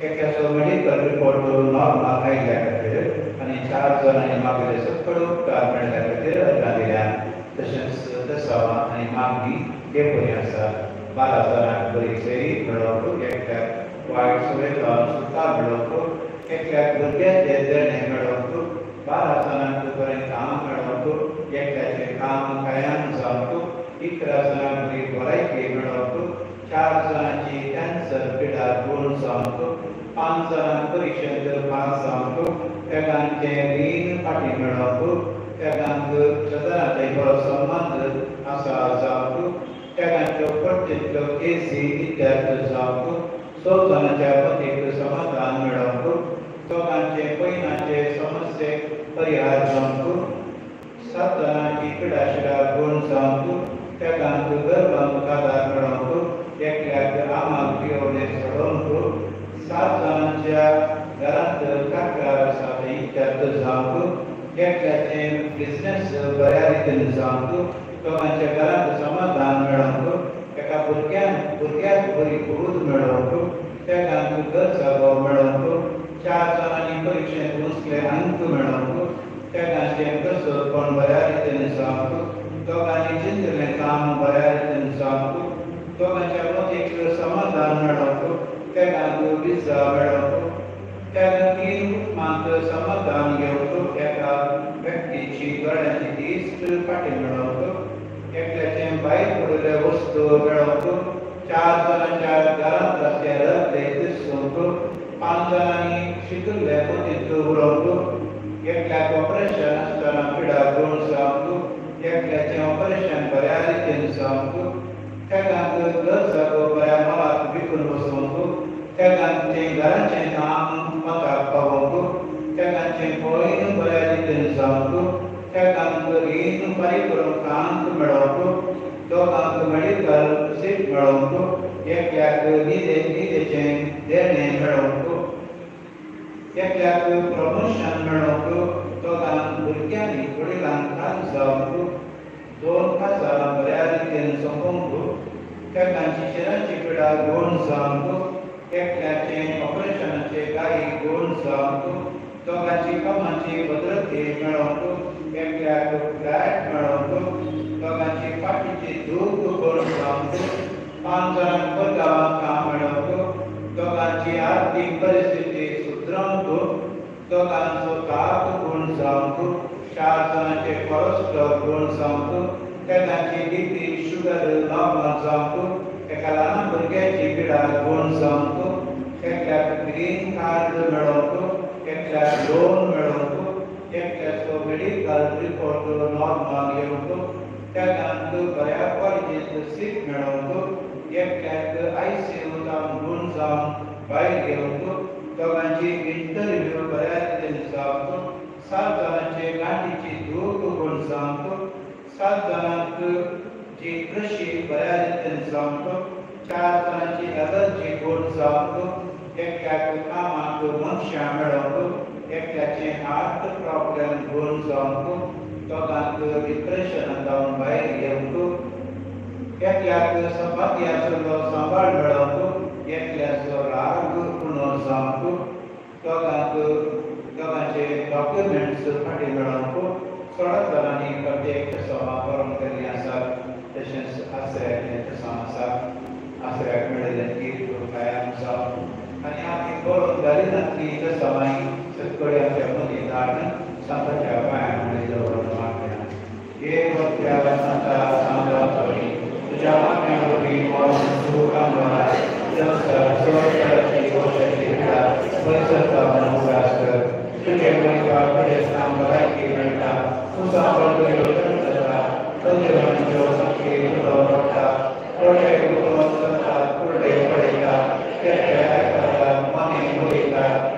एकल्याचो मेडिकल रिपोर्ट नॉर्मल आयिल्ल्या खातीर आनी 4 जाणांनी मागिल्ले सकयल उपकार मेळिल्ल्या खातीर अर्जां दिल्यात. तशेंच दसावां आनी मागणी हे बरी आसा. 12 जाणांक बरी सेरी मेळोवंक एकल्याक वायट सवयेंतल्यान सुटका मेळोवंक एकल्याक भुरग्याचें देणें मेळोवंक 12 जाणांक बरें काम मेळोवंक एकल्याचें काम कायम जावंक 11 जाणांक बरी भलायकी मेळोवंक 4 जाणांची कॅन्सर पिडा दूर जावंक 5 जाणांक परिक्षेंत पास जावंक एकांचें रीण फाटीं मेळोवंक एकांक शेजाऱ्याचो बरो संबंद आसा जावंक एकांच्यो पट्टेंतल्यो केसी इत्यार्थ जावंक 6 जाणांच्या मतीक समाधान मेळोवंक दोगांचे पयनाचे समस्येक परिहार जावंक 7 जाणांची पिडाशिडा दूर जावंक एकांक गर्भांत आदार मेळोवंक एकल्याक आमाक पिवोवणे सोडोवंक 7 जाणांच्या घरांत तक्रार आसा तें इत्यार्थ जावंक एकल्याचें बिझनेस बऱ्या रितीन जावंक दोगांच्या घरांत समाधान मेळोवंक एका भुरग्याक बरी कुरूद मेळोवंक एकांक घर जागो मेळोवंक 4 जाणांनी परिक्षेंत उसले अंक मेळोवंक एकांचें कसोपण बऱ्या रितीन जावंक दोगांनी चिंतिल्लें काम बऱ्या रितीन जावंक दोगांच्या मतीक समाधान मेळोवंक एकांक विजा मेळोवंक एकांक 3 कुटुंबांक समाधान घेवंक एका व्यक्तीची दोळ्यांची दिश्ट फाटीं मेळोवंक एकल्याचें भायर पडिल्ले वस्तू मेळोवंक 4 जाणांच्या घरांत आसले रगडे दिसूंक 5 जाणांनी शिकिल्ले मतींत उरोवंक एकल्याक ऑपरेशन आसतना पिडा दूर जावंक एकल्याचें ऑपरेशन बऱ्या रितीन जावंक एकांक घर जागो बऱ्या मोलाक विकून बसोवंक एकांचें घराचें काम मताक पावोवंक एकांचें पयन बऱ्या रितीन जावंक एकांक रीण फारीक करूंक मेळोवंक दोगांक मेडिकल सीट मेळोवंक एकल्याक निदेचें देणें मेळोवंक एकल्याक प्रमोशन मेळोवंक दोगांक भुरग्यांनी वडिलांक खास जावंक 2 खासां बऱ्या रितीन सोंपोवंक एकांची शिराची पिडा गूण जावंक एकल्याचें ऑपरेशनाचे गाडी गूण जावंक दोगांची कामाची भद्रती मेळोवंक एकल्याक फ्लॅट मेळोवंक दोगांची फाटीची दूख गूण जावंक 5 जाणांक परगांवांत काम मेळोवंक दोगांची आर्थीक परिस्थिती सुदरोवंक दोगांचो ताप गूण जावंक 4 जाणांचे कोलेस्ट्रॉल गूण जावंक एकांची बीपी शुगर नॉर्मल जावंक एका ल्हान भुरग्याची पिडा गूण जावंक एकल्याक ग्रीन कार्ड मेळोवंक एकल्याक लोन मेळोवंक एकल्याचो मेडिकल रिपोर्ट नॉर्मल येवंक एकांक बऱ्या कॉलेजींत सीट मेळोवंक एकल्याक आयसीयूंत गूण जावन भायर येवंक दोगांची इंटरव्यू बऱ्या रितीन जावंक 7 जाणांचे गांठीची दूख गूण जावंक 7 जाणांक जी कृषी बऱ्या रितीन जावंक 4 जाणांची एलर्जी गूण जावंक एकल्याक कामाक मनशां मेळोवंक एकल्याचें हार्ट प्रॉब्लेम गूण जावंक दोगांक डिप्रेशनांत जावन भायर येवंक एकल्याक संपाती आशिल्लो सांबाळ मेळोवंक एकल्याचो राग उणो जावंक दोगांचे डॉक्युमेंट्स फाटीं मेळोवंक 16 जाणांनी प्रत्येक दसावां करून केल्लीं आसात. तशेंच आसऱ्याचें दसाव आसा. आसऱ्याक मेळिल्लें कीट कायम जावं आनी आमी बरोवन घाली नातलीं दसावांय सकयल आमच्या मदीं धाडून सांताच्या पांयां मदीं दवरून मागल्या. हे भक्त्या सांता सांबाळी तुज्या मागण्या वरवीं मोल सूख आमकां देवस्थानाची गोश्टी पिडा परिसरता म्हणून उदास कर. तुजे गोंयकार कडेन आमकां भलायकी मेळटा. तूं सांबाळ करून जाता तंत्रज्ञानाच्यो संख्ये उडो पडटा. कोणे उडोवन जातात कुर्डे पडयता. केटे आयकतात मनी उडयतात.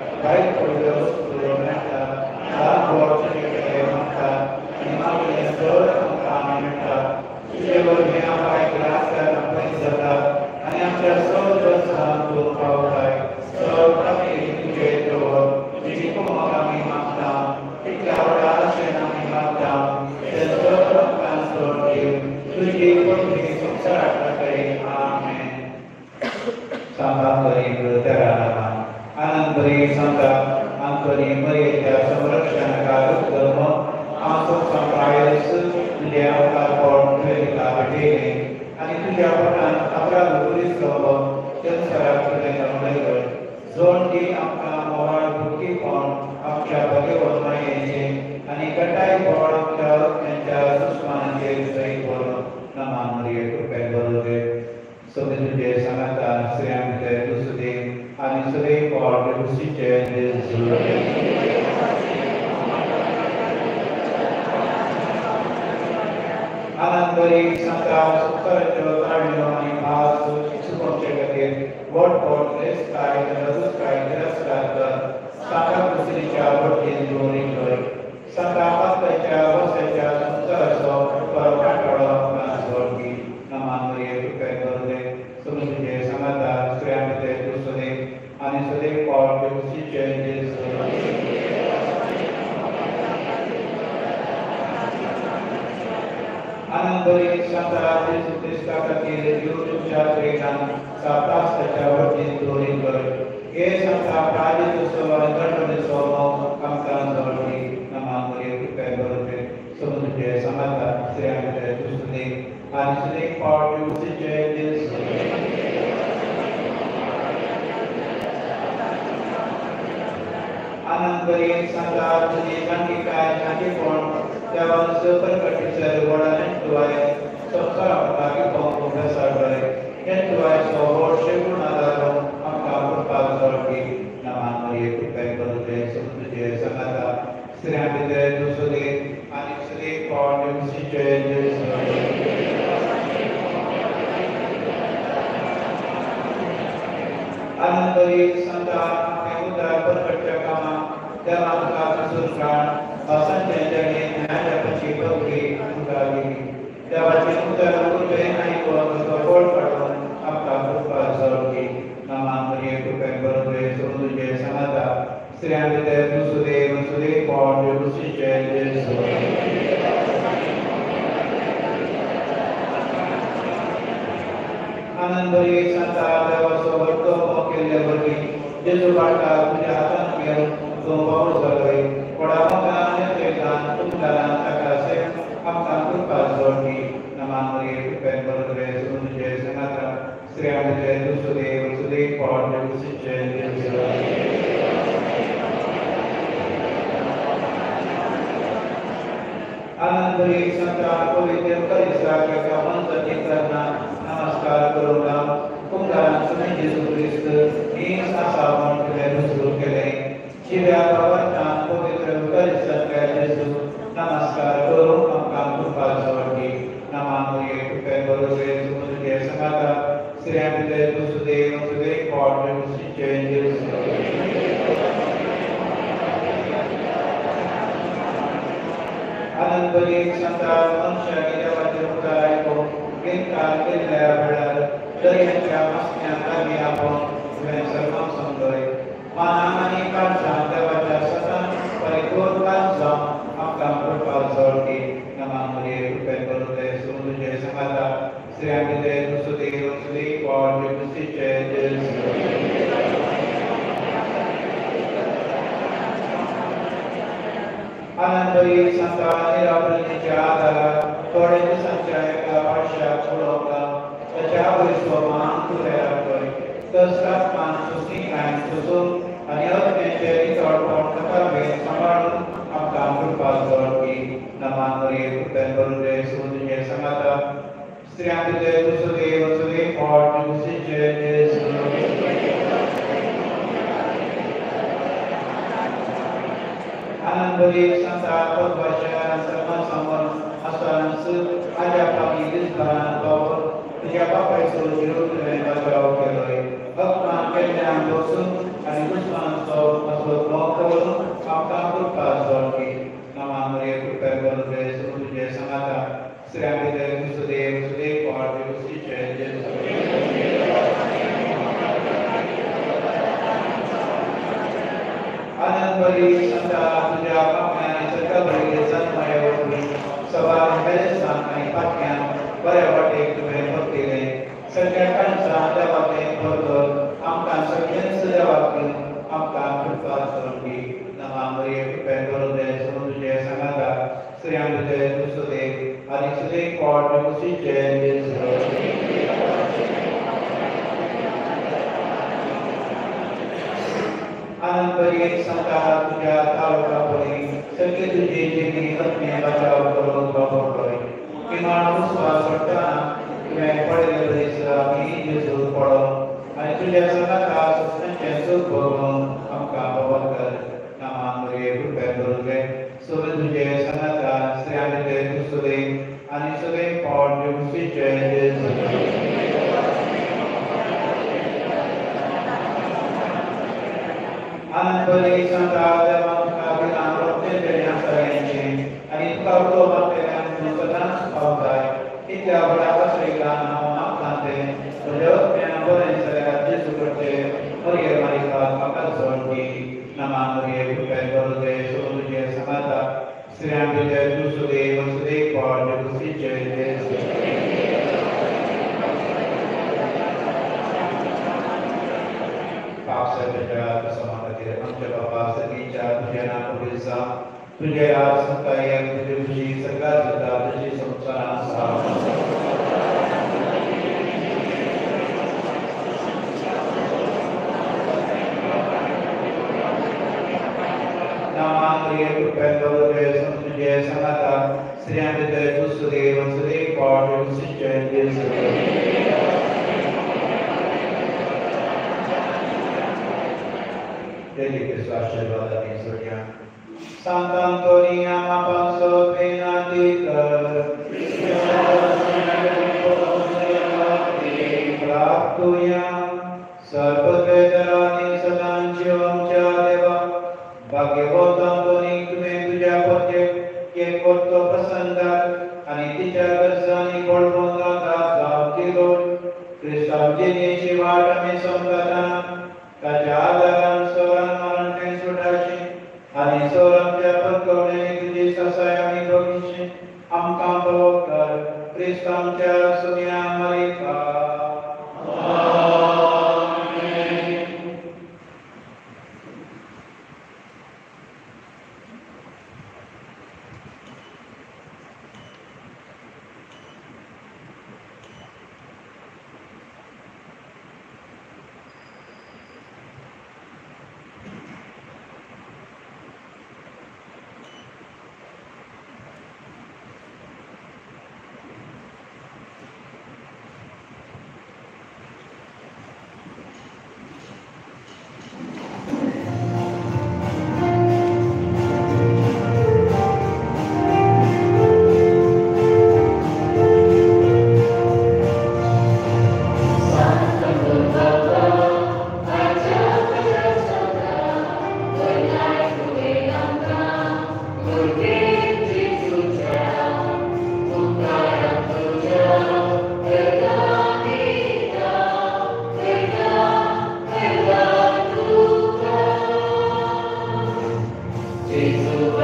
आणि दुश्मनांचो असो मोग करून आमकां कृपा जोडली नामा मरिये कृपा करून दे तुझे संगाता श्रेयांक दे सुदेव सुदेव पाठ सुचे आनंद बरी संता तुझ्या पापण्याने सगळ्या बरी जन्मयोगी सभा बेलेस्तान आणि पाठ्यान बऱ्या वाटेक तुवें भक्तीले सगळ्या कांचा देवाचे भरभर आमकां सगळ्यांच देवाक आमकां कृपा जोडली नामा मरिये कृपा करून दे तुझे संगाता श्रेयांक दे सुदेव आणि सुदेव पाठ सुचे आनंद बरी संता तुझ्या तालुका बरी सगळे तुझे जेणे अपने बचाव करून बाबोय किमान विश्वास करताना तुवें पडले बरीसरा मी जेजू पडो आणि तुझ्या संगाता सुखनांचे सुख भोगून आमकां बाबा कर नामा मरिये कृपा करून दे सगळे तुझे संगाता श्रेयांक दे सुदेव आणि सुदेव पाठ सुचे आनंद बरी संता देवांका बिना रोखते देण्या सगळ्यांचे आणि तुका बरो वागतेल्यांक सदांच पावताय इतल्या बऱ्या पत्रिका हांव मागतां तुज्या वखदान बरें सगळ्या जेजू करचे मरिये मालिका म्हाका जोडली नामा मरिये कृपा करून दे सगळे तुझे संगाता श्रेयांक दे सुदेव सुदेव पाठ सुचे पाप सगळ्या आमच्या बाबा सगळीच्या तुझ्या नामपुरीचा तुझे राज सत्ताय तुझे खुशी सगळा सुद्धा तुझी संसारात नामा मरिये कृपा करून दे तुझे संगाता श्रेयांक दे सुदेव सुदेव पाठ सुचे Degli che sacerdota di Soria. Sant'Antonia ma passo benatica. Praptuia. Sarvadvedarani sadanjyam cha deva. Bhagavad Antoni tume tuja patye ke korto prasandar. Ani ticha garsani kolmonga da zavtiro. Krishavjini shivatami samgatana. Kajadaran soran marante sudashi ani soran japat kaune tuji sasayami bhavishi amkam bhavakar Kristam cha sumya marika Jesus,